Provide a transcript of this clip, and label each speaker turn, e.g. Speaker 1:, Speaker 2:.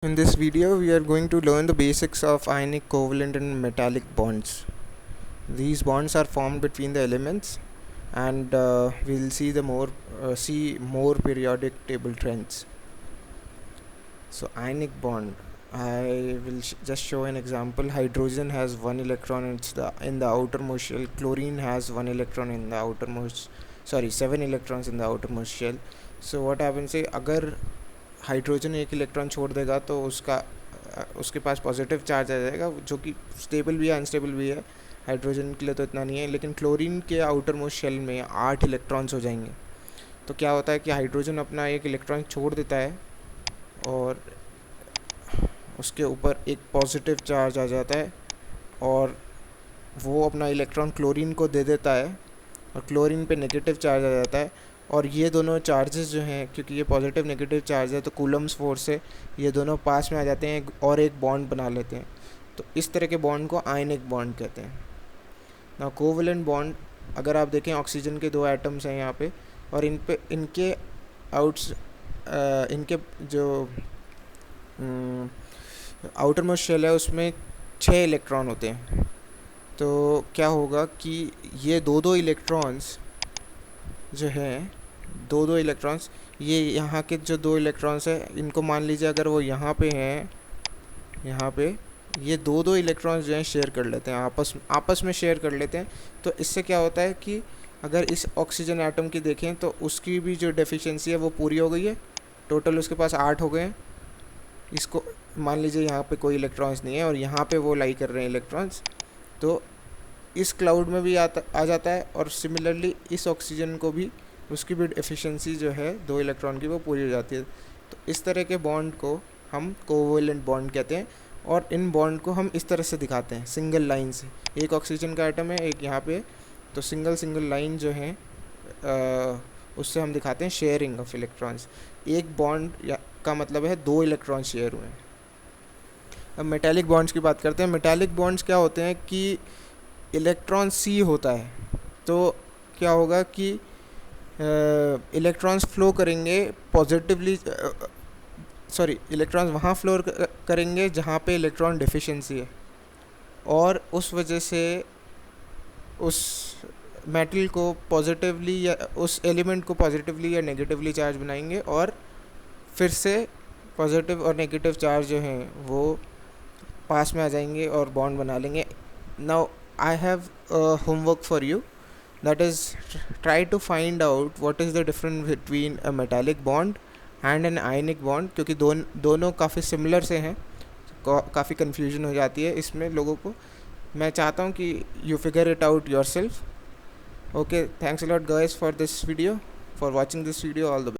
Speaker 1: In this video, we are going to learn the basics of ionic, covalent and metallic bonds. These bonds are formed between the elements, and we'll see more periodic table trends. So ionic bond, I will just show an example. Hydrogen has one electron in the outermost shell. Chlorine has one electron in the outermost, 7 electrons in the outermost shell. So what happens is, अगर hydrogen एक electron छोड़ देगा तो उसके पास positive charge आ जाएगा, जो कि stable भी है अनस्टेबल भी है। हाइड्रोजन के लिए तो इतना नहीं है, लेकिन क्लोरीन के आउटर मोस्ट शेल में 8 इलेक्ट्रॉन्स हो जाएंगे। तो क्या होता है कि हाइड्रोजन अपना एक इलेक्ट्रॉन छोड़ देता है और उसके ऊपर एक पॉजिटिव चार्ज आ जाता है, और वो अपना इलेक्ट्रॉन क्लोरीन को दे देता है और क्लोरीन पे नेगेटिव चार्ज आ जाता है। और ये दोनों चार्जेस जो हैं, क्योंकि ये पॉजिटिव नेगेटिव चार्ज है, तो कूलम्स फोर्स से ये दोनों पास में आ जाते हैं और एक बॉन्ड बना लेते हैं। तो इस तरह के बॉन्ड को आयनिक बॉन्ड कहते हैं ना। कोवेलेंट बॉन्ड, अगर आप देखें, ऑक्सीजन के 2 एटम्स हैं यहाँ पे, और इनके जो आउटर मोस्ट शेल है उसमें 6 इलेक्ट्रॉन होते हैं। तो क्या होगा कि ये दो इलेक्ट्रॉन्स जो हैं, दो इलेक्ट्रॉन्स, ये यहाँ के जो 2 इलेक्ट्रॉन्स हैं, इनको मान लीजिए अगर वो यहाँ पे हैं, यहाँ पे ये दो इलेक्ट्रॉन्स जो हैं शेयर कर लेते हैं, आपस में शेयर कर लेते हैं। तो इससे क्या होता है कि अगर इस ऑक्सीजन एटम की देखें तो उसकी भी जो डेफिशिएंसी है वो पूरी हो गई है। टोटल उसके पास 8 हो गए हैं। इसको मान लीजिए यहाँ पे कोई इलेक्ट्रॉन्स नहीं है और यहाँ पे वो लाई कर रहे हैं इलेक्ट्रॉन्स, तो इस क्लाउड में भी आ जाता है। और सिमिलरली इस ऑक्सीजन को भी, उसकी भी एफिशिएंसी जो है 2 इलेक्ट्रॉन की, वो पूरी हो जाती है। तो इस तरह के बॉन्ड को हम कोवेलेंट बॉन्ड कहते हैं। और इन बॉन्ड को हम इस तरह से दिखाते हैं, सिंगल लाइन से। एक ऑक्सीजन का एटम है, एक यहाँ पे, तो सिंगल लाइन जो है उससे हम दिखाते हैं शेयरिंग ऑफ इलेक्ट्रॉन्स। एक बॉन्ड का मतलब है 2 इलेक्ट्रॉन शेयर हुए हैं। अब मेटालिक बॉन्ड्स की बात करते हैं। मेटालिक बॉन्ड्स क्या होते हैं कि इलेक्ट्रॉन सी होता है, तो क्या होगा कि इलेक्ट्रॉन्स फ्लो करेंगे पॉजिटिवली, इलेक्ट्रॉन्स वहाँ फ्लो करेंगे जहाँ पे इलेक्ट्रॉन डेफिशिएंसी है, और उस वजह से उस मेटल को पॉजिटिवली या उस एलिमेंट को पॉजिटिवली या नेगेटिवली चार्ज बनाएंगे, और फिर से पॉजिटिव और नेगेटिव चार्ज जो हैं वो पास में आ जाएंगे और बॉन्ड बना लेंगे। Now I have a homework for you, that is, try to find out what is the difference between a metallic bond and an ionic bond, क्योंकि दोनों काफ़ी सिमिलर से हैं। काफ़ी कन्फ्यूजन हो जाती है इसमें लोगों को। मैं चाहता हूँ कि you figure it out yourself. Okay, thanks a lot guys for this video, for watching this video. All the best.